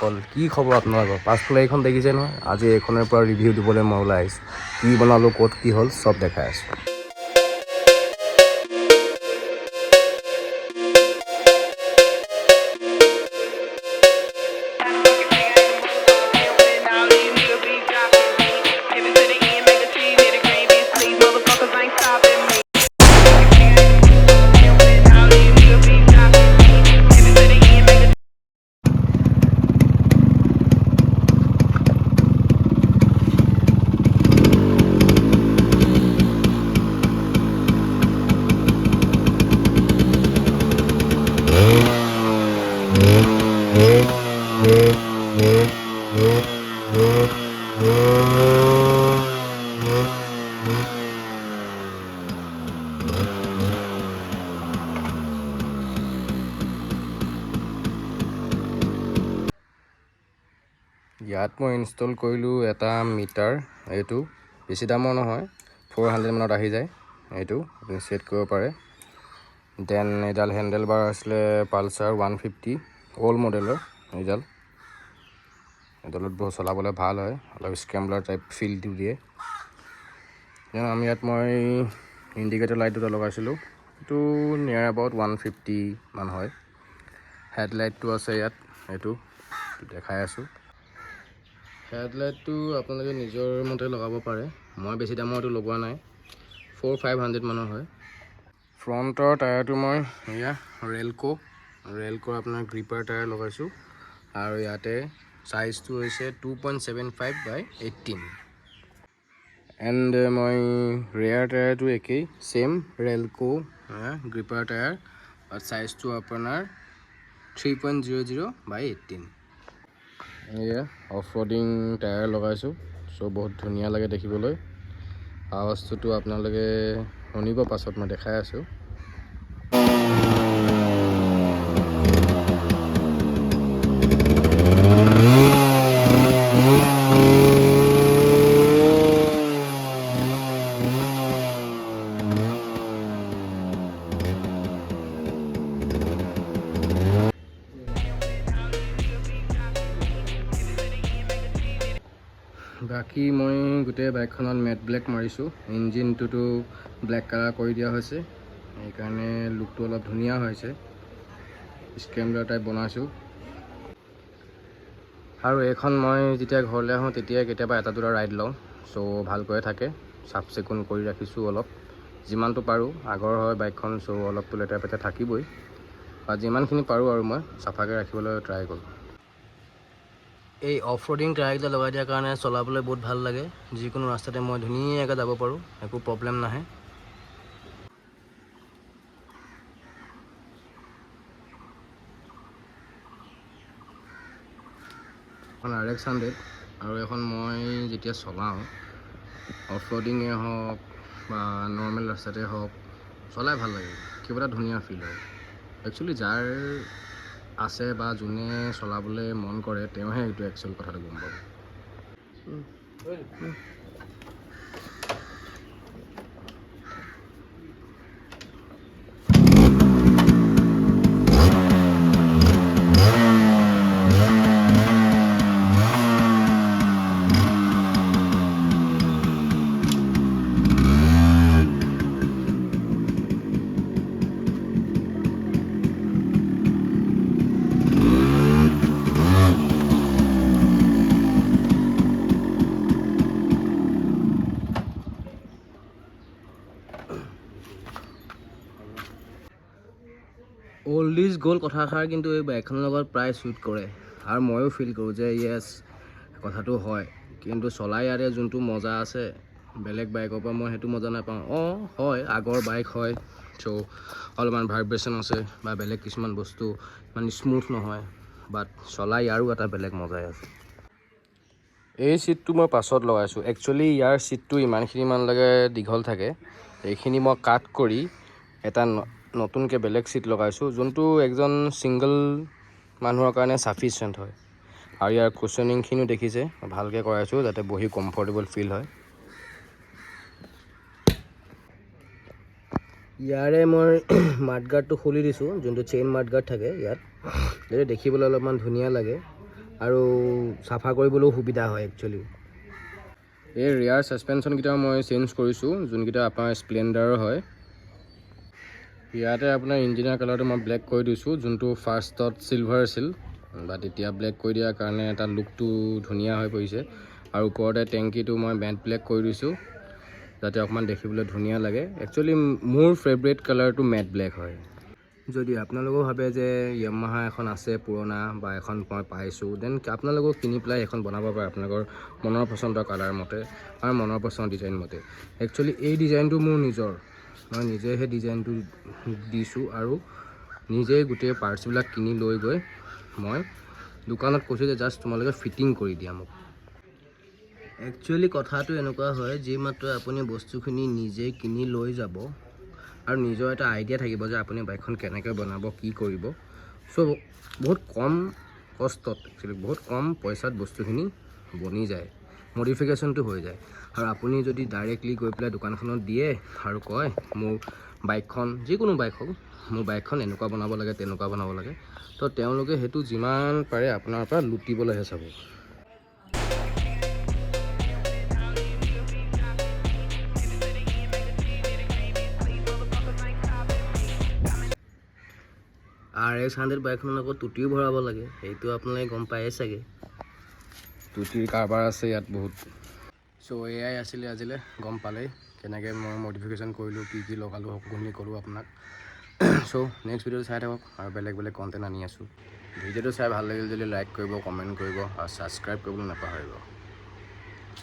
বন্ধুসকল কি খবৰ আপোনালোকৰ পাছফালে এইখন দেখিছে নহয় আজি এইখনৰ পৰা ৰিভিউ দিবলৈ মই ওলাই আহিছোঁ কি বনালোঁ ক'ত কি হ'ল চব দেখাই আছোঁ ইয়াত মই ইনষ্টল কৰিলোঁ এটা মিটাৰ এইটো বেছি দামৰ নহয় 400 মানত আহি যায় এইটো আপুনি সেট কৰিব পাৰে দেন এডাল হেণ্ডেল বাৰ আছিলে পালচাৰ 150 অল্ড মডেলৰ এডালত বহুত চলাবলৈ ভাল হয় অলপ স্ক্ৰেম্বলাৰ টাইপ ফিলটো দিয়ে দেন আমি ইয়াত মই ইণ্ডিকেটৰ লাইট দুটা লগাইছিলোঁ এইটো নিয়াৰ এবাউট 150 মান হয় হেডলাইটটো আছে ইয়াত এইটো দেখাই আছোঁ হেডলাইটটো আপোনালোকে নিজৰ মতে লগাব পাৰে মই বেছি দামৰটো লগোৱা নাই 400-500 মানৰ হয় ফ্ৰণ্টৰ টায়াৰটো মই এয়া ৰেলকো আপোনাৰ গ্ৰিপাৰ টায়াৰ লগাইছোঁ আৰু ইয়াতে সাইজটো হৈছে 2.75/18 এণ্ড মই ৰেয়াৰ টায়াৰটো একেই সেম ৰেলকো গ্ৰিপাৰ টায়াৰ আৰু সাইজটো আপোনাৰ 3.00/18 এয়া অফ ৰডিং টায়াৰ লগাইছোঁ চ' বহুত ধুনীয়া লাগে দেখিবলৈ আৱাজটো আপোনালোকে শুনিব পাছত মই দেখাই আছোঁ বাকী মই গোটেই বাইকখনত মেট ব্লেক মাৰিছোঁ ইঞ্জিনটোতো ব্লেক কালাৰ কৰি দিয়া হৈছে সেইকাৰণে লুকটো অলপ ধুনীয়া হৈছে স্ক্ৰেম্বলাৰ টাইপ বনাইছোঁ আৰু এইখন মই যেতিয়া ঘৰলৈ আহোঁ তেতিয়া কেতিয়াবা এটা দুটা ৰাইড লওঁ চ' ভালকৈ থাকে চাফ চিকুণ কৰি ৰাখিছোঁ অলপ যিমানটো পাৰোঁ আগৰ হয় বাইকখন চ' অলপতো লেতেৰা পেতেৰা থাকিবই বা যিমানখিনি পাৰোঁ আৰু মই চাফাকৈ ৰাখিবলৈ ট্ৰাই কৰোঁ এই অফ ৰডিং টায়াৰকেইটা লগাই দিয়াৰ কাৰণে চলাবলৈ বহুত ভাল লাগে যিকোনো ৰাস্তাতে মই ধুনীয়াকৈ যাব পাৰোঁ একো প্ৰব্লেম নাহে এখন Rx100 আৰু এখন মই যেতিয়া চলাওঁ অফ ৰডিঙে হওক বা নৰ্মেল ৰাস্তাতে হওক চলাই ভাল লাগে কিবা এটা ধুনীয়া ফিল হয় একচুৱেলি যাৰ আছে বা যোনে চলাবলৈ মন কৰে তেওঁহে এইটো একচুৱেল কথাটো গম পাব অল্ড ইজ গ'ল্ড কথাষাৰ কিন্তু এই বাইকখনৰ লগত প্ৰায় শ্বুট কৰে আৰু ময়ো ফিল কৰোঁ যে য়েছ কথাটো হয় কিন্তু চলাই ইয়াৰে যোনটো মজা আছে বেলেগ বাইকৰ পৰা মই সেইটো মজা নাপাওঁ হয় আগৰ বাইক হয় চ' অলপমান ভাইব্ৰেশ্যন আছে বা বেলেগ কিছুমান বস্তু মানে স্মুথ নহয় বাট চলাই ইয়াৰো এটা বেলেগ মজাই আছে এই চিটটো মই পাছত লগাইছোঁ একচুৱেলি ইয়াৰ চিটটো ইমানখিনিমানলৈকে দীঘল থাকে এইখিনি মই কাট কৰি এটা নতুনকৈ বেলেগ চিট লগাইছোঁ যোনটো একজন ছিংগল মানুহৰ কাৰণে ছাফিচিয়েণ্ট হয় আৰু ইয়াৰ কুশ্যনিংখিনিও দেখিছে ভালকৈ কৰাইছোঁ যাতে বহি কমফৰ্টেবল ফিল হয় ইয়াৰে মই মাডগাৰ্ডটো খুলি দিছোঁ যোনটো চেইন মাডগাৰ্ড থাকে ইয়াত যাতে দেখিবলৈ অলপমান ধুনীয়া লাগে আৰু চাফা কৰিবলৈও সুবিধা হয় একচুৱেলি। এই ৰিয়াৰ ছাছপেনশ্যনকেইটা মই চেঞ্জ কৰিছোঁ, যোনকেইটা আপোনাৰ স্প্লেণ্ডাৰৰ হয়। ইয়াতে আপোনাৰ ইঞ্জিনৰ কালাৰটো মই ব্লেক কৰি দিছোঁ, যোনটো ফাৰ্ষ্টত চিলভাৰ আছিল, বাট এতিয়া ব্লেক কৰি দিয়াৰ কাৰণে এটা লুকটো ধুনীয়া হৈ পৰিছে। আৰু ওপৰতে টেংকিটো মই মেট ব্লেক কৰি দিছোঁ, যাতে অকণমান দেখিবলৈ ধুনীয়া লাগে। একচুৱেলি মোৰ ফেভৰেট কালাৰটো মেট ব্লেক হয়। যদি আপোনালোকেও ভাবে যে য়ামাহা এখন আছে পুৰণা বা এখন মই পাইছোঁ, দেন আপোনালোকেও কিনি পেলাই এখন বনাব পাৰে আপোনালোকৰ মনৰ পচন্দৰ কালাৰ মতে আৰু মনৰ পচন্দৰ ডিজাইন মতে। একচুৱেলি এই ডিজাইনটো মোৰ নিজৰ, মই নিজে সেই ডিজাইনটো দিছোঁ আৰু নিজেই গোটেই পাৰ্টছবিলাক কিনি লৈ গৈ মই দোকানত কৈছোঁ যে জাষ্ট তোমালোকে ফিটিং কৰি দিয়া মোক। একচুৱেলি কথাটো এনেকুৱা হয়, যি মাত্ৰ আপুনি বস্তুখিনি নিজে কিনি লৈ যাব আৰু নিজৰ এটা আইডিয়া থাকিব যে আপুনি বাইকখন কেনেকৈ বনাব, কি কৰিব। চ' বহুত কম কষ্টত, একচুৱেলি বহুত কম পইচাত বস্তুখিনি বনি যায়, মডিফিকেশ্যনটো হৈ যায়। আৰু আপুনি যদি ডাইৰেক্টলি গৈ পেলাই দোকানখনত দিয়ে আৰু কয় মোৰ বাইকখন, যিকোনো বাইক হওক, মোৰ বাইকখন এনেকুৱা বনাব লাগে, তেনেকুৱা বনাব লাগে, তো তেওঁলোকে সেইটো যিমান পাৰে আপোনাৰ পৰা লুটিবলৈহে চাব। Rx100 বাইকখনৰ লগত টুটিও ভৰাব লাগে, সেইটো আপোনালোকে গম পায়েই চাগে। টুটিৰ কাৰবাৰ আছে ইয়াত বহুত। চ' এয়াই আছিলে আজিলৈ, গম পালেই কেনেকৈ মই মডিফিকেশ্যন কৰিলোঁ, কি লগালোঁ, সকলোখিনি ক'লোঁ আপোনাক। চ' নেক্সট ভিডিঅ'টো চাই থাকক আৰু বেলেগ বেলেগ কণ্টেণ্ট আনি আছোঁ। ভিডিঅ'টো চাই ভাল লাগিল যদি লাইক কৰিব, কমেণ্ট কৰিব আৰু ছাবস্ক্ৰাইব কৰিবলৈ নাপাহৰিব।